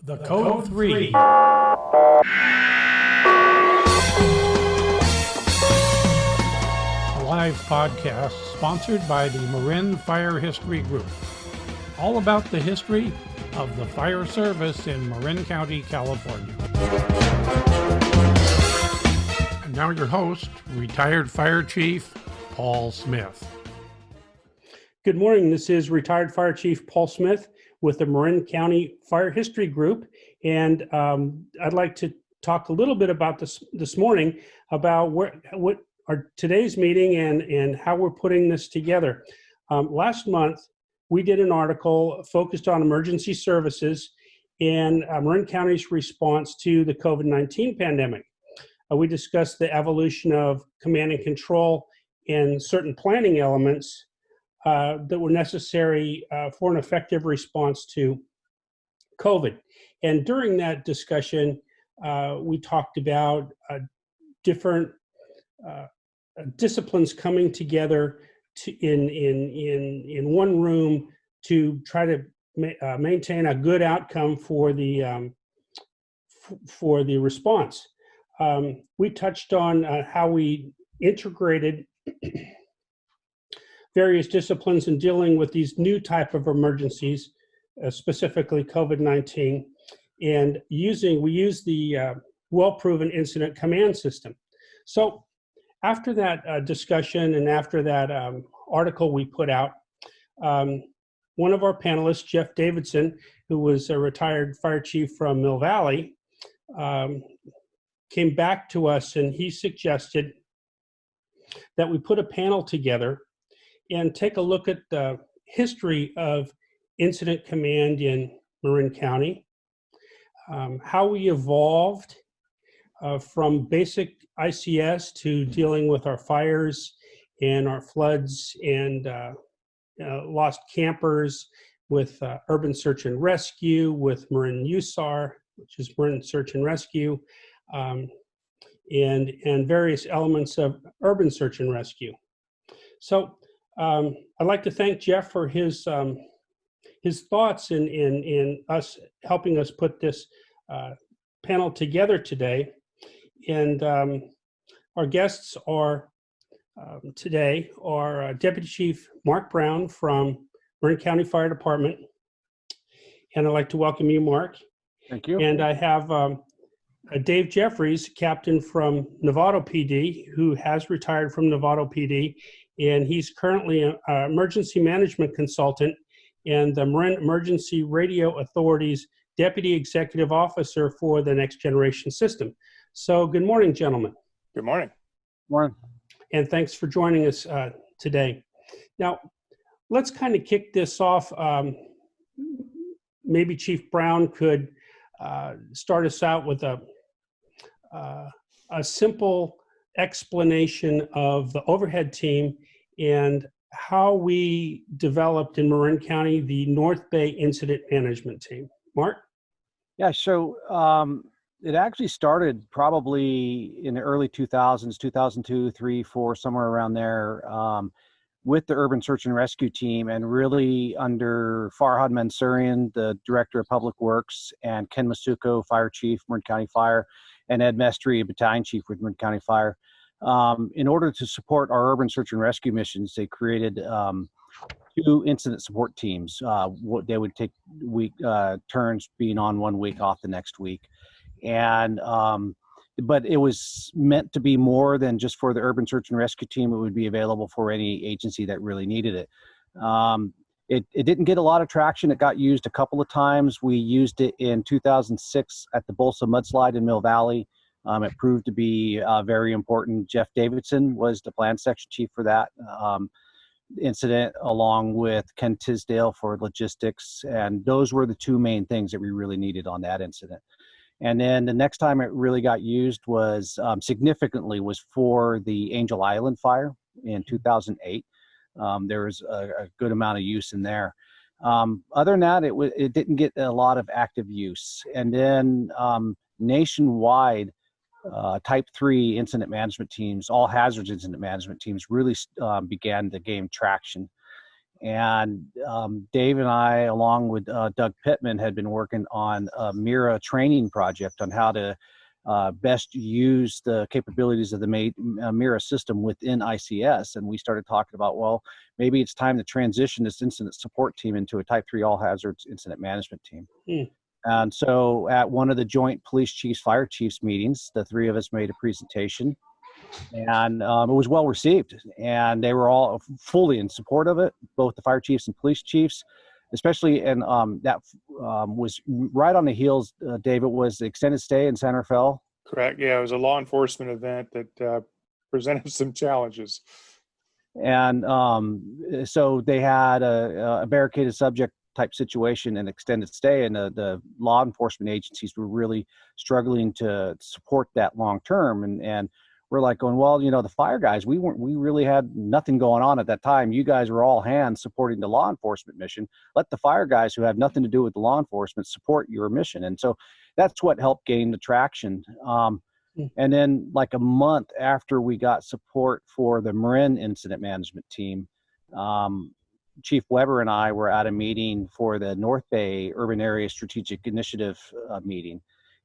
The Code 3. A live podcast sponsored by the Marin Fire History Group. All about the history of the fire service in Marin County, California. And now your host, retired Fire Chief Paul Smith. Good morning. This is retired Fire Chief Paul Smith with the Marin County Fire History Group. And I'd like to talk a little bit about this morning about what our today's meeting and how we're putting this together. Last month, we did an article focused on emergency services and Marin County's response to the COVID-19 pandemic. We discussed the evolution of command and control and certain planning elements that were necessary for an effective response to COVID. And during that discussion, we talked about different disciplines coming together in one room to try to maintain a good outcome for the response. We touched on how we integrated various disciplines in dealing with these new type of emergencies, specifically COVID-19, and we use the well-proven incident command system. So after that discussion and after that article we put out, one of our panelists, Jeff Davidson, who was a retired fire chief from Mill Valley, came back to us and he suggested that we put a panel together and take a look at the history of incident command in Marin County, how we evolved from basic ICS to dealing with our fires and our floods and lost campers, with urban search and rescue, with Marin USAR, which is Marin Search and Rescue, and various elements of urban search and rescue. So I'd like to thank Jeff for his thoughts in us helping us put this panel together today. And our guests are today are Deputy Chief Mark Brown from Marin County Fire Department. And I'd like to welcome you, Mark. Thank you. And I have Dave Jeffries, Captain from Novato PD, who has retired from Novato PD. And he's currently an emergency management consultant and the Marin Emergency Radio Authority's Deputy Executive Officer for the Next Generation System. So good morning, gentlemen. Good morning. Morning. And thanks for joining us today. Now, let's kind of kick this off. Maybe Chief Brown could start us out with a simple explanation of the overhead team and how we developed in Marin County the North Bay Incident Management Team. Mark? Yeah, so it actually started probably in the early 2000s, 2002, 3, 4, somewhere around there, with the Urban Search and Rescue Team, and really under Farhad Mansourian, the Director of Public Works, and Ken Masuko, Fire Chief, Marin County Fire, and Ed Mestry, Battalion Chief with Marin County Fire. In order to support our urban search and rescue missions, they created 2 incident support teams. They would take turns being on 1 week, off the next week. And but it was meant to be more than just for the urban search and rescue team. It would be available for any agency that really needed it. It didn't get a lot of traction. It got used a couple of times. We used it in 2006 at the Bolsa mudslide in Mill Valley. It proved to be very important. Jeff Davidson was the plan section chief for that incident, along with Ken Tisdale for logistics. And those were the 2 main things that we really needed on that incident. And then the next time it really got used was significantly was for the Angel Island fire in 2008. There was a good amount of use in there. Other than that, it didn't get a lot of active use. And then nationwide, Type 3 incident management teams, all hazards incident management teams, really began to gain traction. And Dave and I, along with Doug Pittman, had been working on a Mira training project on how to best use the capabilities of the Mira system within ICS. And we started talking about, well, maybe it's time to transition this incident support team into a Type 3 all hazards incident management team. And so at one of the joint police chiefs, fire chiefs meetings, the three of us made a presentation, and it was well received, and they were all fully in support of it, both the fire chiefs and police chiefs, especially. And that was right on the heels, David, was the extended stay in Santa Fe. Correct. Yeah, it was a law enforcement event that presented some challenges. And so they had a barricaded subject type situation and extended stay, and the law enforcement agencies were really struggling to support that long term. And we're like going, well, the fire guys, we really had nothing going on at that time. You guys were all hands supporting the law enforcement mission. Let the fire guys who have nothing to do with the law enforcement support your mission. And so that's what helped gain the traction. And then like a month after we got support for the Marin incident management team, Chief Weber and I were at a meeting for the North Bay Urban Area Strategic Initiative meeting.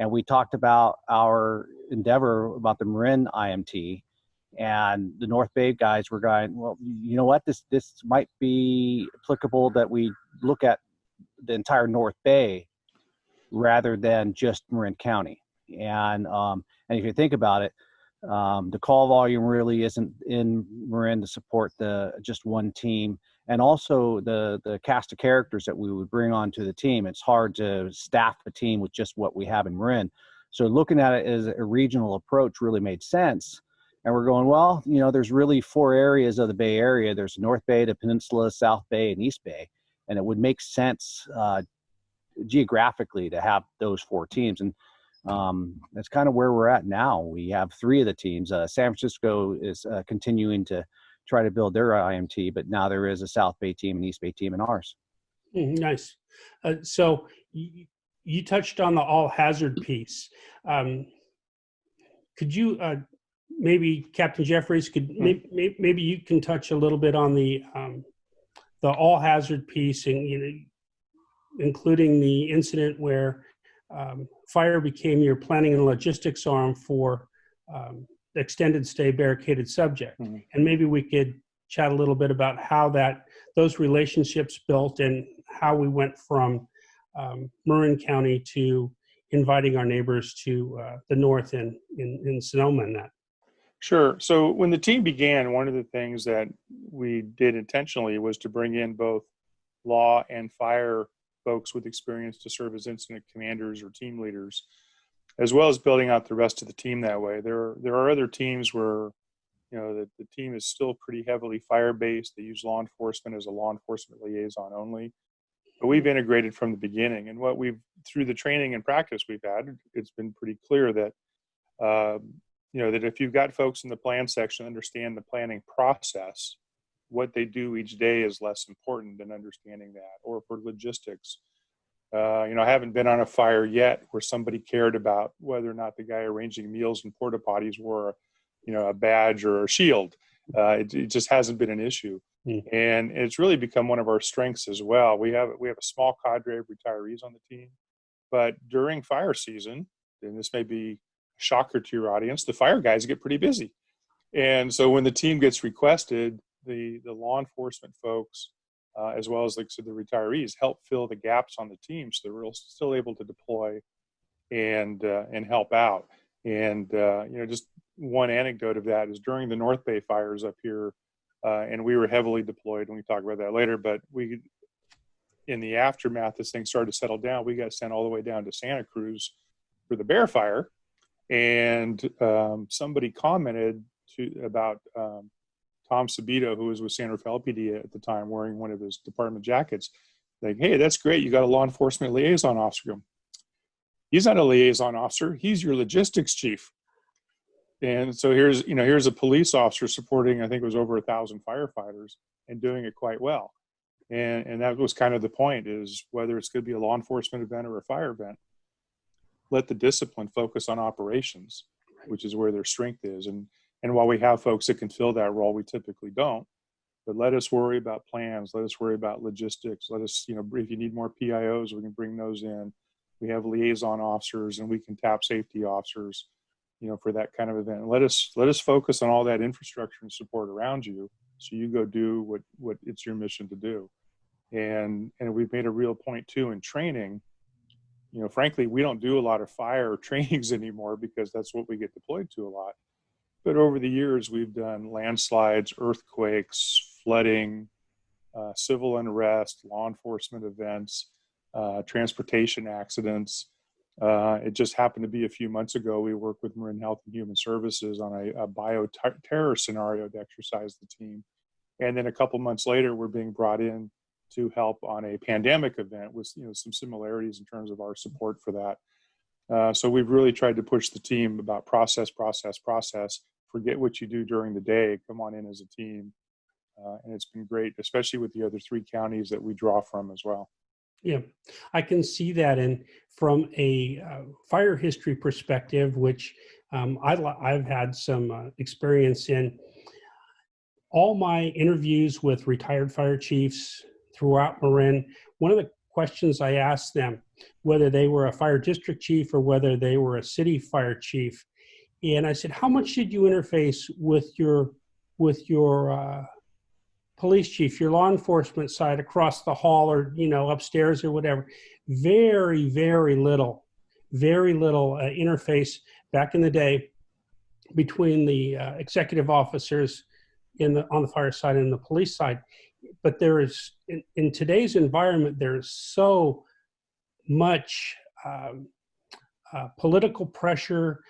And we talked about our endeavor about the Marin IMT, and the North Bay guys were going, well, you know what, this might be applicable that we look at the entire North Bay rather than just Marin County. And if you think about it, the call volume really isn't in Marin to support just one team. And also the cast of characters that we would bring onto the team, it's hard to staff a team with just what we have in Marin. So looking at it as a regional approach really made sense. And we're going, well, there's really 4 areas of the Bay Area. There's North Bay, the Peninsula, South Bay, and East Bay. And it would make sense geographically to have those 4 teams. And that's kind of where we're at now. We have 3 of the teams. San Francisco is continuing to try to build their IMT, but now there is a South Bay team, an East Bay team, and ours. Nice. So you touched on the all hazard piece. Could you maybe Captain Jeffries maybe you can touch a little bit on the all hazard piece, and including the incident where fire became your planning and logistics arm for extended stay barricaded subject. And maybe we could chat a little bit about how those relationships built and how we went from Marin County to inviting our neighbors to the north in Sonoma and that. Sure. So when the team began, one of the things that we did intentionally was to bring in both law and fire folks with experience to serve as incident commanders or team leaders, as well as building out the rest of the team that way. There are other teams where, the team is still pretty heavily fire-based. They use law enforcement as a law enforcement liaison only. But we've integrated from the beginning. And through the training and practice we've had, it's been pretty clear that, that if you've got folks in the plan section understand the planning process, what they do each day is less important than understanding that. Or for logistics, I haven't been on a fire yet where somebody cared about whether or not the guy arranging meals and porta potties wore, a badge or a shield. It just hasn't been an issue, and it's really become one of our strengths as well. We have a small cadre of retirees on the team, but during fire season, and this may be a shocker to your audience, the fire guys get pretty busy, and so when the team gets requested, the law enforcement folks, as well as, like I said, the retirees, help fill the gaps on the team, so they're still able to deploy and help out. And just one anecdote of that is during the North Bay fires up here, and we were heavily deployed, and we can talk about that later. But in the aftermath, as things started to settle down, we got sent all the way down to Santa Cruz for the Bear Fire, and somebody commented about Tom Sabito, who was with San Rafael PD at the time, wearing one of his department jackets, like, "Hey, that's great. You got a law enforcement liaison officer." He's not a liaison officer. He's your logistics chief. And so here's a police officer supporting, I think it was over 1,000 firefighters and doing it quite well. And that was kind of the point, is whether it's going to be a law enforcement event or a fire event, let the discipline focus on operations, which is where their strength is. And while we have folks that can fill that role, we typically don't. but let us worry about plans. Let us worry about logistics. Let us, if you need more PIOs, we can bring those in. We have liaison officers, and we can tap safety officers, for that kind of event. Let us focus on all that infrastructure and support around you, so you go do what it's your mission to do. And we've made a real point too in training. Frankly, we don't do a lot of fire trainings anymore because that's what we get deployed to a lot. But over the years, we've done landslides, earthquakes, flooding, civil unrest, law enforcement events, transportation accidents. It just happened to be a few months ago, we worked with Marin Health and Human Services on a bioterror scenario to exercise the team. And then a couple months later, we're being brought in to help on a pandemic event with some similarities in terms of our support for that. So we've really tried to push the team about process. Forget what you do during the day. Come on in as a team. And it's been great, especially with the other 3 counties that we draw from as well. Yeah, I can see that. And from a fire history perspective, which I've had some experience in, all my interviews with retired fire chiefs throughout Marin, one of the questions I asked them, whether they were a fire district chief or whether they were a city fire chief, and I said, how much did you interface with your police chief, your law enforcement side across the hall or upstairs or whatever? Very, very little interface back in the day between the executive officers on the fire side and the police side. But there is, in today's environment, there is so much political pressure,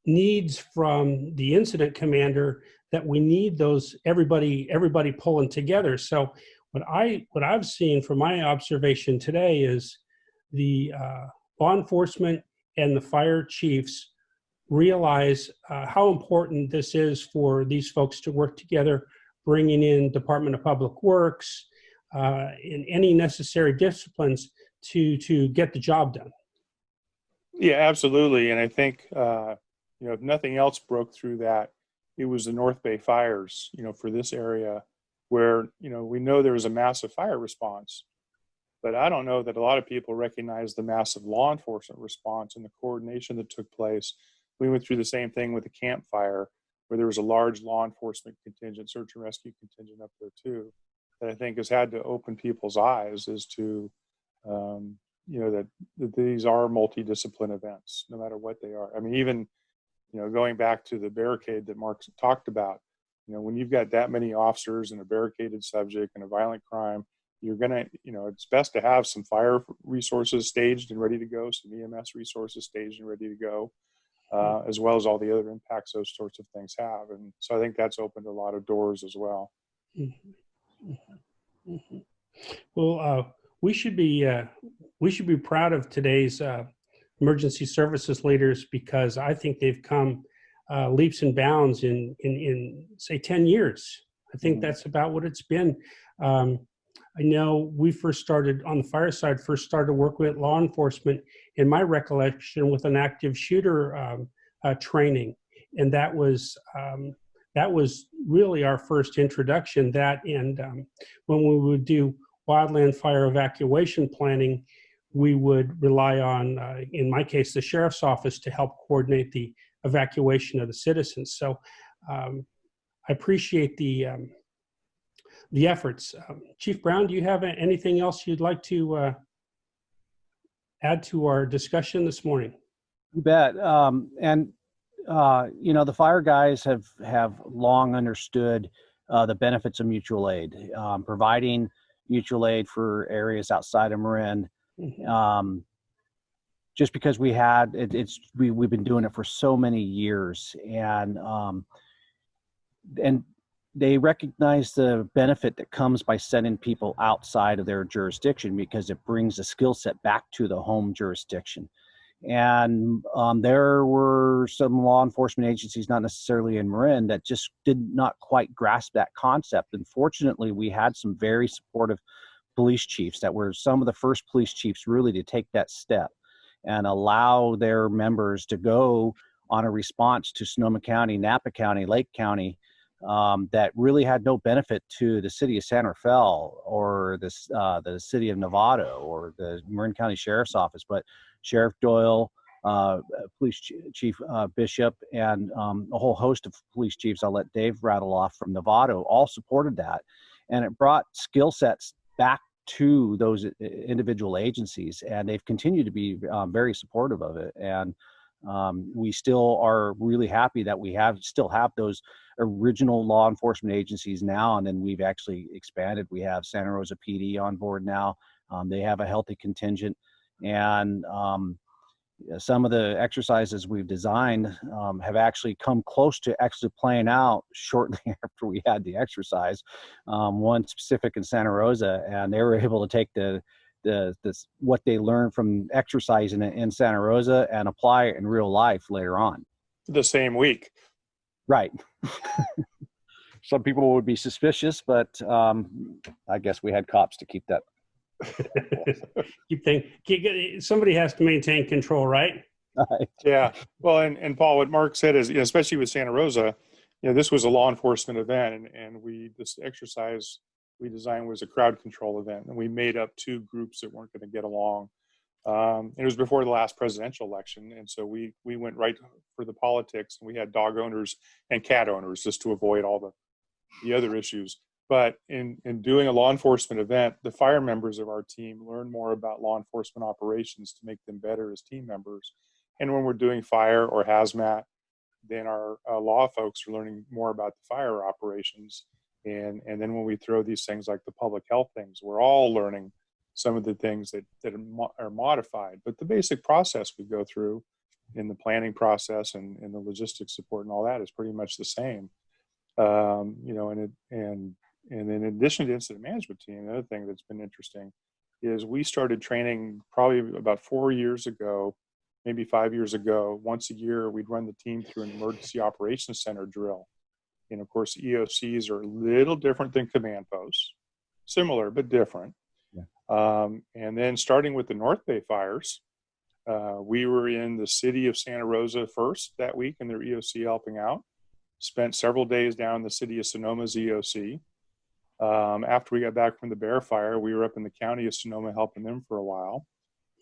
needs from the incident commander, that we need everybody pulling together. So what I've seen from my observation today is the law enforcement and the fire chiefs realize how important this is for these folks to work together, bringing in Department of Public Works, in any necessary disciplines to get the job done. Yeah, absolutely. And I think, if nothing else broke through that, it was the North Bay fires, for this area where, we know there was a massive fire response, but I don't know that a lot of people recognize the massive law enforcement response and the coordination that took place. We went through the same thing with the Camp Fire, where there was a large law enforcement contingent, search and rescue contingent up there too, that I think has had to open people's eyes as to, that these are multidiscipline events, no matter what they are. I mean, even, going back to the barricade that Mark talked about, when you've got that many officers and a barricaded subject and a violent crime, you're going to, it's best to have some fire resources staged and ready to go, some EMS resources staged and ready to go, as well as all the other impacts those sorts of things have. And so I think that's opened a lot of doors as well. Mm-hmm. Mm-hmm. Well, we should be proud of today's emergency services leaders, because I think they've come leaps and bounds in say 10 years. I think that's about what it's been. I know we first started on the fire side, work with law enforcement, in my recollection, with an active shooter training. And that was really our first introduction. That, and when we would do wildland fire evacuation planning, we would rely on, in my case, the sheriff's office to help coordinate the evacuation of the citizens. So I appreciate the efforts. Chief Brown, do you have anything else you'd like to add to our discussion this morning? You bet. The fire guys have long understood the benefits of mutual aid, providing mutual aid for areas outside of Marin. Mm-hmm. Just because we've been doing it for so many years, and they recognize the benefit that comes by sending people outside of their jurisdiction, because it brings the skill set back to the home jurisdiction. And there were some law enforcement agencies, not necessarily in Marin, that just did not quite grasp that concept. And fortunately, we had some very supportive police chiefs that were some of the first police chiefs really to take that step and allow their members to go on a response to Sonoma County, Napa County, Lake County, that really had no benefit to the city of San Rafael or the city of Novato or the Marin County Sheriff's Office, but Sheriff Doyle, Police Chief Bishop, and a whole host of police chiefs I'll let Dave rattle off from Novato all supported that. And it brought skill sets back to those individual agencies, and they've continued to be very supportive of it. And we still are really happy that we still have those original law enforcement agencies now, and then we've actually expanded. We have Santa Rosa PD on board now. They have a healthy contingent, and some of the exercises we've designed have actually come close to actually playing out shortly after we had the exercise. One specific in Santa Rosa, and they were able to take what they learned from exercising in Santa Rosa and apply it in real life later on. The same week. Right. Some people would be suspicious, but I guess we had cops to keep that. Somebody has to maintain control, right? Right. Yeah. Well, and Paul, what Mark said is, especially with Santa Rosa, this was a law enforcement event, and this exercise we designed was a crowd control event, and we made up two groups that weren't going to get along. It was before the last presidential election, and so we went right for the politics, and we had dog owners and cat owners just to avoid all the other issues. But in doing a law enforcement event, the fire members of our team learn more about law enforcement operations to make them better as team members. And when we're doing fire or hazmat, then our law folks are learning more about the fire operations. And then when we throw these things like the public health things, we're all learning some of the things that are modified. But the basic process we go through in the planning process and the logistics support and all that is pretty much the same. And then in addition to the incident management team, the other thing that's been interesting is we started training probably about 4 years ago, maybe 5 years ago. Once a year, we'd run the team through an emergency operations center drill. And of course, EOCs are a little different than command posts, similar but different. Yeah. And then starting with the North Bay fires, we were in the city of Santa Rosa first that week in their EOC helping out. Spent several days down in the city of Sonoma's EOC. After we got back from the Bear Fire, we were up in the county of Sonoma helping them for a while.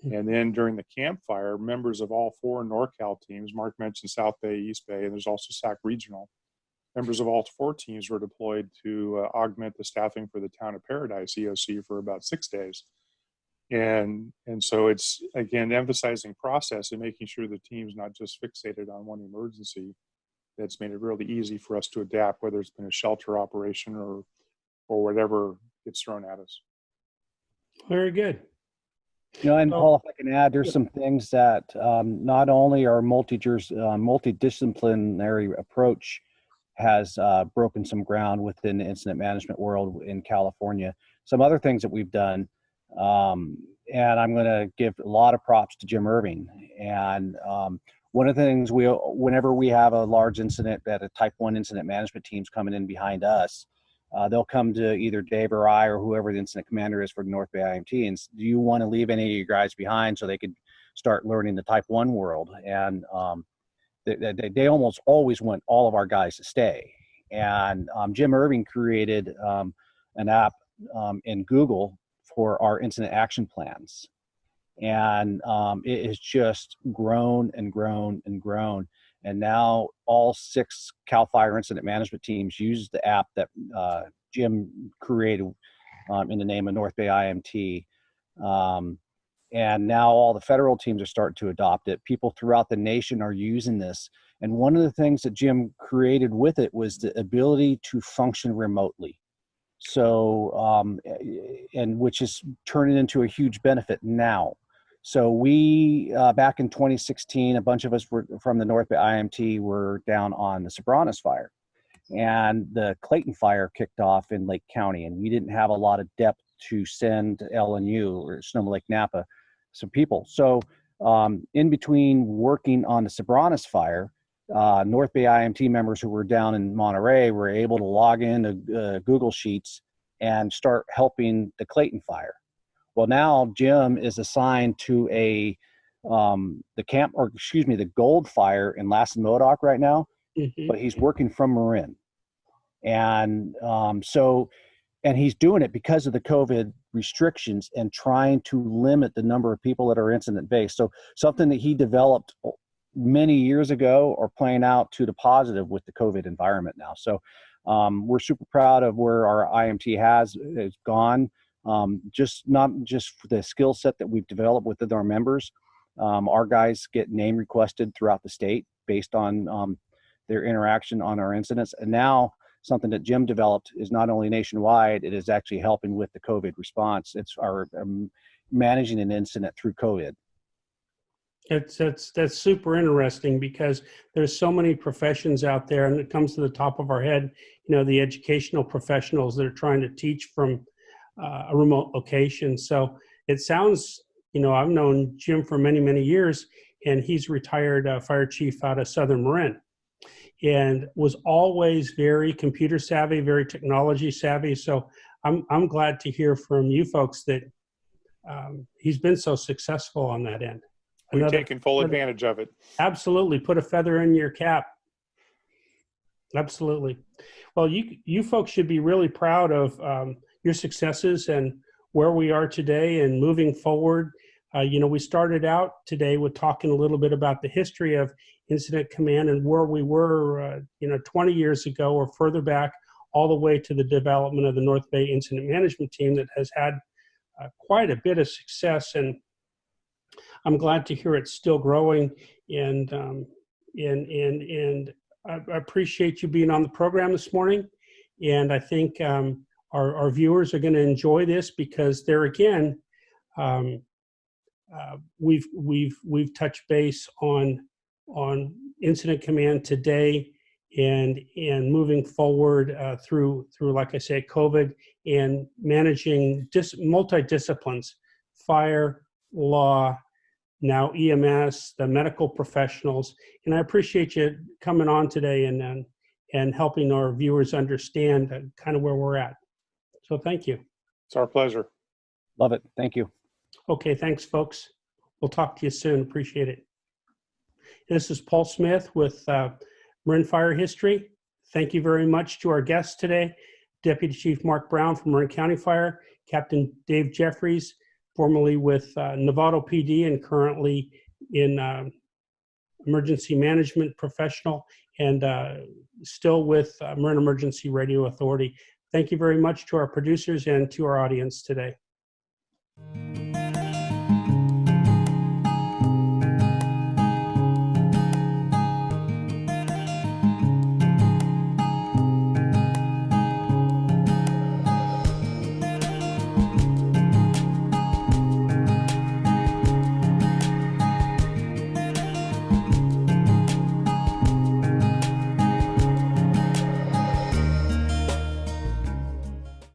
And then during the Camp Fire, members of all 4 NorCal teams, Mark mentioned South Bay, East Bay, and there's also SAC Regional. Members of all 4 teams were deployed to augment the staffing for the Town of Paradise EOC for about 6 days. And so it's, again, emphasizing process and making sure the team's not just fixated on one emergency. That's made it really easy for us to adapt, whether it's been a shelter operation or whatever gets thrown at us. Very good. And Paul, if I can add, there's some things that not only our multidisciplinary approach has broken some ground within the incident management world in California. Some other things that we've done, and I'm going to give a lot of props to Jim Irving. And one of the things whenever we have a large incident that a Type 1 incident management team's coming in behind us, they'll come to either Dave or I or whoever the incident commander is for the North Bay IMT, and do you want to leave any of your guys behind so they could start learning the Type 1 world? And they almost always want all of our guys to stay. And Jim Irving created an app in Google for our incident action plans. And it has just grown and grown and grown. And now all 6 CAL FIRE incident management teams use the app that Jim created in the name of North Bay IMT. And now all the federal teams are starting to adopt it. People throughout the nation are using this. And one of the things that Jim created with it was the ability to function remotely. So, and which is turning into a huge benefit now. So we, back in 2016, a bunch of us were from the North Bay IMT were down on the Sobranas fire, and the Clayton fire kicked off in Lake County, and we didn't have a lot of depth to send LNU or Sonoma Lake Napa some people. So in between working on the Sobranas fire, North Bay IMT members who were down in Monterey were able to log into Google Sheets and start helping the Clayton fire. Well, now Jim is assigned to the Gold Fire in Lassen Modoc right now, but he's working from Marin. And and he's doing it because of the COVID restrictions and trying to limit the number of people that are incident based. So something that he developed many years ago are playing out to the positive with the COVID environment now. So we're super proud of where our IMT has gone. Just not just for the skill set that we've developed within our members. Our guys get name requested throughout the state based on their interaction on our incidents. And now something that Jim developed is not only nationwide, it is actually helping with the COVID response. It's our managing an incident through COVID. That's super interesting, because there's so many professions out there, and it comes to the top of our head, the educational professionals that are trying to teach from a remote location. So it sounds, I've known Jim for many, many years, and he's retired fire chief out of Southern Marin, and was always very computer savvy, very technology savvy. So I'm glad to hear from you folks that he's been so successful on that end. We've taken full advantage of it. Absolutely. Put a feather in your cap. Absolutely. Well, you folks should be really proud of your successes and where we are today and moving forward. We started out today with talking a little bit about the history of Incident Command and where we were, 20 years ago or further back, all the way to the development of the North Bay Incident Management Team that has had quite a bit of success. And I'm glad to hear it's still growing, and I appreciate you being on the program this morning. And I think our viewers are going to enjoy this, because there again, we've touched base on Incident Command today, and moving forward through, like I say, COVID, and managing multi-disciplines, fire, law, now EMS, the medical professionals. And I appreciate you coming on today and helping our viewers understand kind of where we're at. So thank you. It's our pleasure. Love it. Thank you. Okay, thanks, folks. We'll talk to you soon. Appreciate it. This is Paul Smith with Marin Fire History. Thank you very much to our guests today, Deputy Chief Mark Brown from Marin County Fire, Captain Dave Jeffries, formerly with Novato PD and currently in emergency management professional, and still with Marin Emergency Radio Authority. Thank you very much to our producers and to our audience today.